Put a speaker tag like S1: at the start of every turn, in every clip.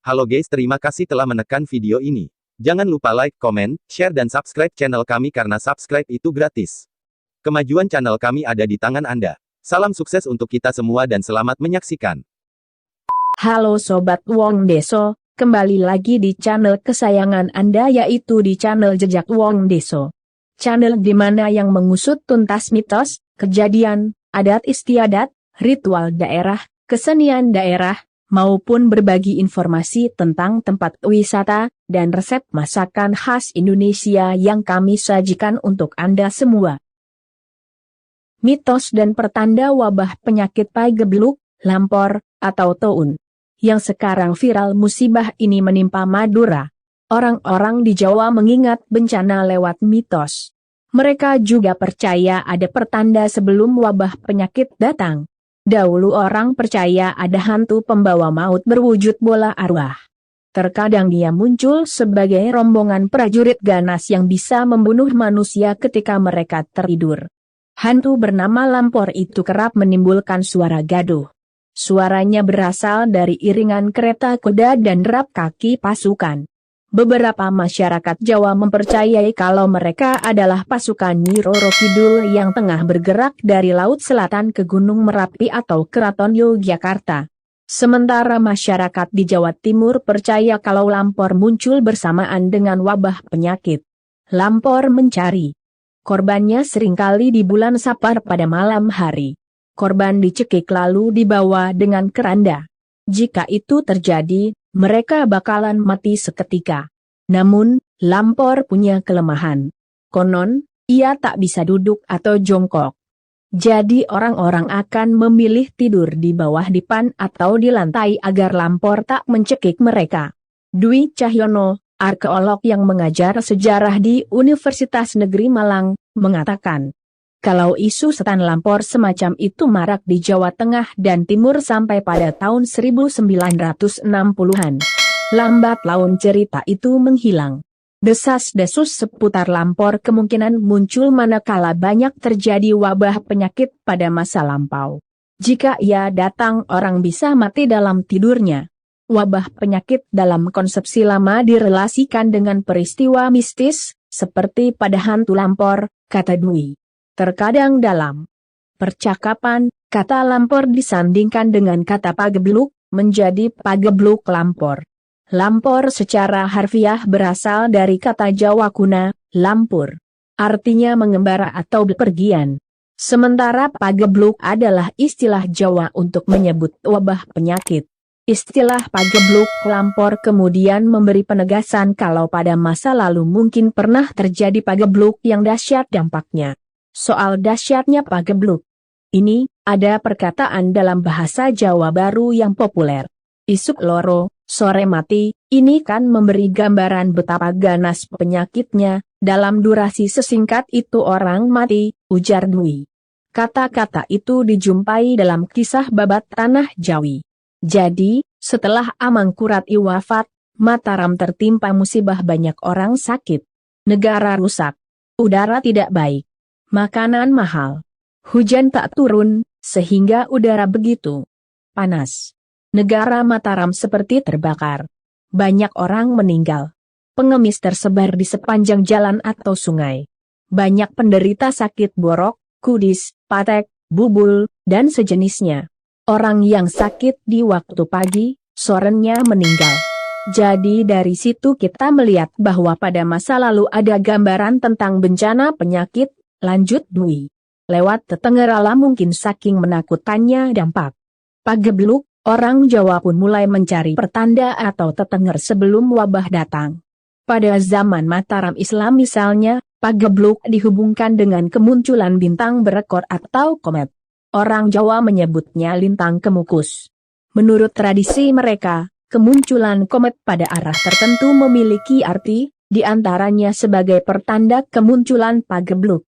S1: Halo guys, terima kasih telah menekan video ini. Jangan lupa like, komen, share dan subscribe channel kami karena subscribe itu gratis. Kemajuan channel kami ada di tangan Anda. Salam sukses untuk kita semua dan selamat menyaksikan.
S2: Halo Sobat Wong Deso, kembali lagi di channel kesayangan Anda yaitu di channel Jejak Wong Deso. Channel di mana yang mengusut tuntas mitos, kejadian, adat istiadat, ritual daerah, kesenian daerah, maupun berbagi informasi tentang tempat wisata, dan resep masakan khas Indonesia yang kami sajikan untuk Anda semua. Mitos dan pertanda wabah penyakit pagebluk, lampor, atau toun. Yang sekarang viral musibah ini menimpa Madura. Orang-orang di Jawa mengingat bencana lewat mitos. Mereka juga percaya ada pertanda sebelum wabah penyakit datang. Dahulu orang percaya ada hantu pembawa maut berwujud bola arwah. Terkadang dia muncul sebagai rombongan prajurit ganas yang bisa membunuh manusia ketika mereka tertidur. Hantu bernama Lampor itu kerap menimbulkan suara gaduh. Suaranya berasal dari iringan kereta kuda dan derap kaki pasukan. Beberapa masyarakat Jawa mempercayai kalau mereka adalah pasukan Nyi Roro Kidul yang tengah bergerak dari Laut Selatan ke Gunung Merapi atau Keraton Yogyakarta. Sementara masyarakat di Jawa Timur percaya kalau Lampor muncul bersamaan dengan wabah penyakit. Lampor mencari korbannya seringkali di bulan Sapar pada malam hari. Korban dicekik lalu dibawa dengan keranda. Jika itu terjadi, mereka bakalan mati seketika. Namun, Lampor punya kelemahan. Konon, ia tak bisa duduk atau jongkok. Jadi orang-orang akan memilih tidur di bawah dipan atau di lantai agar Lampor tak mencekik mereka. Dwi Cahyono, arkeolog yang mengajar sejarah di Universitas Negeri Malang, mengatakan, kalau isu setan Lampor semacam itu marak di Jawa Tengah dan Timur sampai pada tahun 1960-an. Lambat laun cerita itu menghilang. Desas-desus seputar Lampor kemungkinan muncul manakala banyak terjadi wabah penyakit pada masa lampau. Jika ia datang orang bisa mati dalam tidurnya. Wabah penyakit dalam konsepsi lama direlasikan dengan peristiwa mistis, seperti pada hantu Lampor, kata Dwi. Terkadang dalam percakapan, kata Lampor disandingkan dengan kata pagebluk, menjadi pagebluk Lampor. Lampor secara harfiah berasal dari kata Jawa kuna, lampur. Artinya mengembara atau bepergian. Sementara pagebluk adalah istilah Jawa untuk menyebut wabah penyakit. Istilah pagebluk Lampor kemudian memberi penegasan kalau pada masa lalu mungkin pernah terjadi pagebluk yang dahsyat dampaknya. Soal dahsyatnya pagebluk ini, ada perkataan dalam bahasa Jawa baru yang populer. Isuk loro, sore mati, ini kan memberi gambaran betapa ganas penyakitnya, dalam durasi sesingkat itu orang mati, ujar Dwi. Kata-kata itu dijumpai dalam kisah babat Tanah Jawi. Jadi, setelah Amangkurat I wafat, Mataram tertimpa musibah banyak orang sakit. Negara rusak. Udara tidak baik. Makanan mahal. Hujan tak turun, sehingga udara begitu panas. Negara Mataram seperti terbakar. Banyak orang meninggal. Pengemis tersebar di sepanjang jalan atau sungai. Banyak penderita sakit borok, kudis, patek, bubul, dan sejenisnya. Orang yang sakit di waktu pagi, sorenya meninggal. Jadi dari situ kita melihat bahwa pada masa lalu ada gambaran tentang bencana penyakit. Lanjut Dwi. Lewat tetengerala mungkin saking menakutannya dampak pagebluk, orang Jawa pun mulai mencari pertanda atau tetenger sebelum wabah datang. Pada zaman Mataram Islam misalnya, pagebluk dihubungkan dengan kemunculan bintang berekor atau komet. Orang Jawa menyebutnya lintang kemukus. Menurut tradisi mereka, kemunculan komet pada arah tertentu memiliki arti, diantaranya sebagai pertanda kemunculan pagebluk.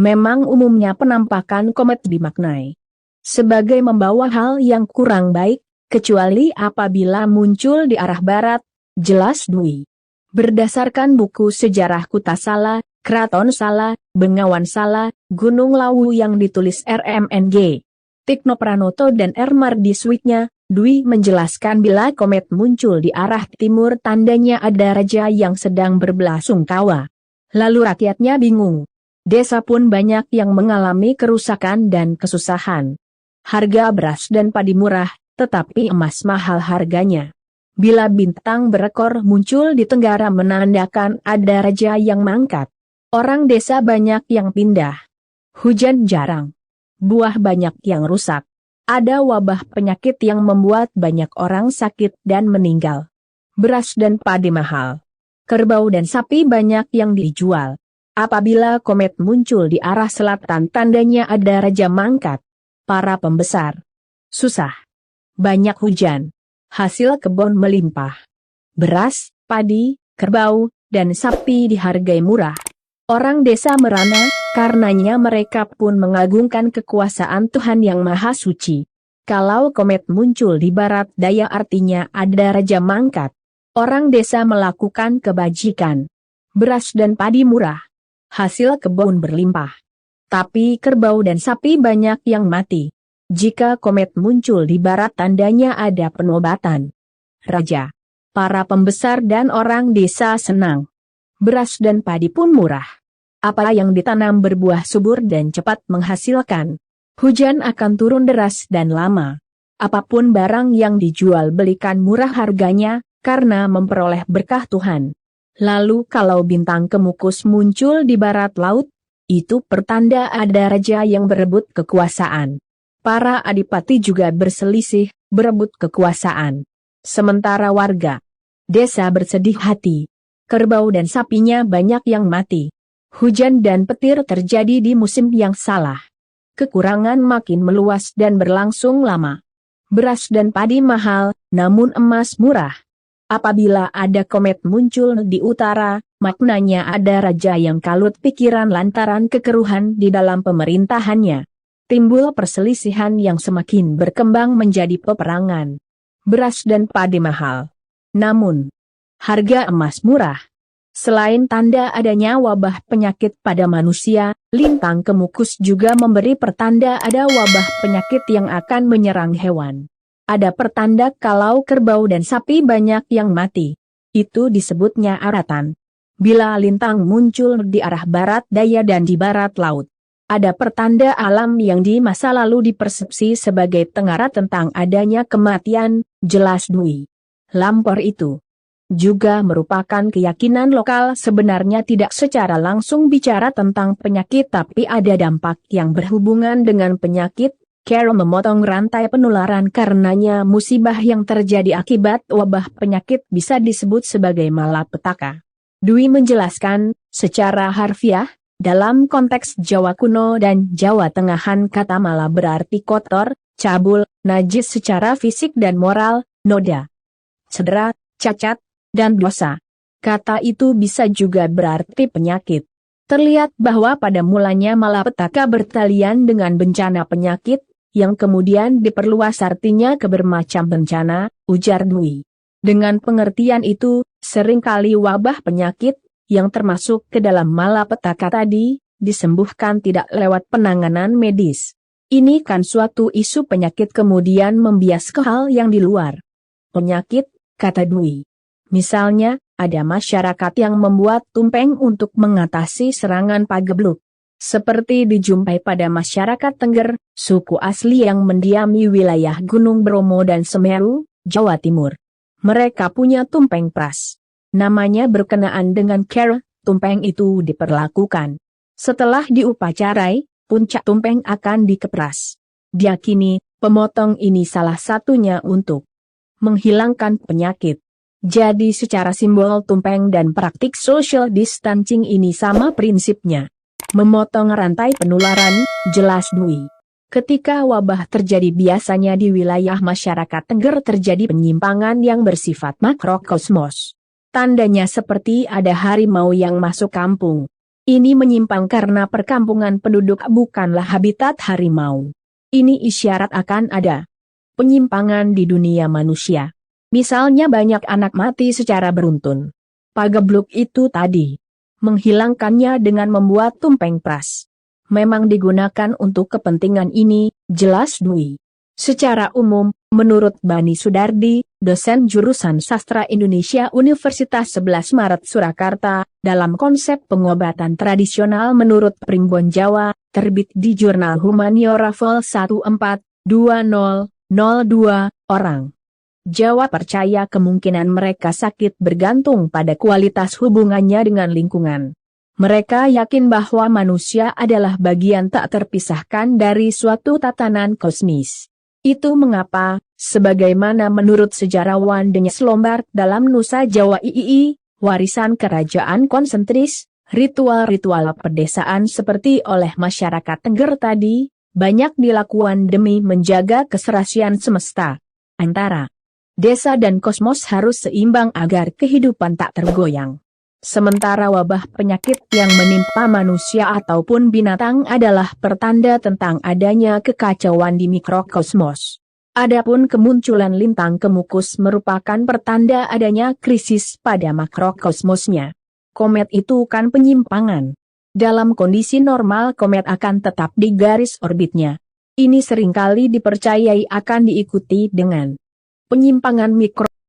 S2: Memang umumnya penampakan komet dimaknai sebagai membawa hal yang kurang baik, kecuali apabila muncul di arah barat, jelas Dwi. Berdasarkan buku sejarah Kutasala, Kraton Sala, Bengawan Sala, Gunung Lawu yang ditulis RMNG, Tikno Pranoto dan R. Mardiswitnya, Dwi menjelaskan bila komet muncul di arah timur tandanya ada raja yang sedang berbelasungkawa. Lalu rakyatnya bingung. Desa pun banyak yang mengalami kerusakan dan kesusahan. Harga beras dan padi murah, tetapi emas mahal harganya. Bila bintang berekor muncul di tenggara menandakan ada raja yang mangkat. Orang desa banyak yang pindah. Hujan jarang. Buah banyak yang rusak. Ada wabah penyakit yang membuat banyak orang sakit dan meninggal. Beras dan padi mahal. Kerbau dan sapi banyak yang dijual. Apabila komet muncul di arah selatan tandanya ada raja mangkat. Para pembesar susah. Banyak hujan. Hasil kebun melimpah. Beras, padi, kerbau, dan sapi dihargai murah. Orang desa merana, karenanya mereka pun mengagungkan kekuasaan Tuhan Yang Maha Suci. Kalau komet muncul di barat daya artinya ada raja mangkat. Orang desa melakukan kebajikan. Beras dan padi murah. Hasil kebun berlimpah. Tapi kerbau dan sapi banyak yang mati. Jika komet muncul di barat tandanya ada penobatan. Raja. Para pembesar dan orang desa senang. Beras dan padi pun murah. Apa yang ditanam berbuah subur dan cepat menghasilkan. Hujan akan turun deras dan lama. Apapun barang yang dijual belikan murah harganya, karena memperoleh berkah Tuhan. Lalu kalau bintang kemukus muncul di barat laut, itu pertanda ada raja yang berebut kekuasaan. Para adipati juga berselisih, berebut kekuasaan. Sementara warga desa bersedih hati. Kerbau dan sapinya banyak yang mati. Hujan dan petir terjadi di musim yang salah. Kekurangan makin meluas dan berlangsung lama. Beras dan padi mahal, namun emas murah. Apabila ada komet muncul di utara, maknanya ada raja yang kalut pikiran lantaran kekeruhan di dalam pemerintahannya. Timbul perselisihan yang semakin berkembang menjadi peperangan. Beras dan padi mahal. Namun, harga emas murah. Selain tanda adanya wabah penyakit pada manusia, lintang kemukus juga memberi pertanda ada wabah penyakit yang akan menyerang hewan. Ada pertanda kalau kerbau dan sapi banyak yang mati. Itu disebutnya aratan. Bila lintang muncul di arah barat daya dan di barat laut. Ada pertanda alam yang di masa lalu dipersepsi sebagai tengara tentang adanya kematian, jelas Dwi. Lampor itu juga merupakan keyakinan lokal sebenarnya tidak secara langsung bicara tentang penyakit tapi ada dampak yang berhubungan dengan penyakit, cara memotong rantai penularan karenanya musibah yang terjadi akibat wabah penyakit bisa disebut sebagai malapetaka. Dwi menjelaskan, secara harfiah, dalam konteks Jawa kuno dan Jawa Tengahan kata mala berarti kotor, cabul, najis secara fisik dan moral, noda, cedera, cacat, dan dosa. Kata itu bisa juga berarti penyakit. Terlihat bahwa pada mulanya malapetaka bertalian dengan bencana penyakit, yang kemudian diperluas artinya ke bermacam bencana, ujar Dwi. Dengan pengertian itu, seringkali wabah penyakit, yang termasuk ke dalam malapetaka tadi, disembuhkan tidak lewat penanganan medis. Ini kan suatu isu penyakit kemudian membias ke hal yang di luar penyakit, kata Dwi. Misalnya, ada masyarakat yang membuat tumpeng untuk mengatasi serangan pagebluk. Seperti dijumpai pada masyarakat Tengger, suku asli yang mendiami wilayah Gunung Bromo dan Semeru, Jawa Timur. Mereka punya tumpeng pras. Namanya berkenaan dengan cara, tumpeng itu diperlakukan. Setelah diupacarai, puncak tumpeng akan dikepras. Diakini, pemotong ini salah satunya untuk menghilangkan penyakit. Jadi secara simbol tumpeng dan praktik social distancing ini sama prinsipnya. Memotong rantai penularan, jelas Dwi. Ketika wabah terjadi biasanya di wilayah masyarakat Tengger terjadi penyimpangan yang bersifat makrokosmos. Tandanya seperti ada harimau yang masuk kampung. Ini menyimpang karena perkampungan penduduk bukanlah habitat harimau. Ini isyarat akan ada penyimpangan di dunia manusia. Misalnya banyak anak mati secara beruntun. Pagebluk itu tadi. Menghilangkannya dengan membuat tumpeng pras. Memang digunakan untuk kepentingan ini, jelas Dwi. Secara umum, menurut Bani Sudardi, dosen jurusan Sastra Indonesia Universitas 11 Maret Surakarta, dalam konsep pengobatan tradisional menurut Primbon Jawa, terbit di Jurnal Humaniora Vol 14/2002, orang Jawa percaya kemungkinan mereka sakit bergantung pada kualitas hubungannya dengan lingkungan. Mereka yakin bahwa manusia adalah bagian tak terpisahkan dari suatu tatanan kosmis. Itu mengapa, sebagaimana menurut sejarawan Denyes Lombard dalam Nusa Jawa III, warisan kerajaan konsentris, ritual-ritual pedesaan seperti oleh masyarakat Tengger tadi, banyak dilakukan demi menjaga keserasian semesta. Antara desa dan kosmos harus seimbang agar kehidupan tak tergoyang. Sementara wabah penyakit yang menimpa manusia ataupun binatang adalah pertanda tentang adanya kekacauan di mikrokosmos. Adapun kemunculan lintang kemukus merupakan pertanda adanya krisis pada makrokosmosnya. Komet itu kan penyimpangan. Dalam kondisi normal komet akan tetap di garis orbitnya. Ini seringkali dipercayai akan diikuti dengan penyimpangan mikro.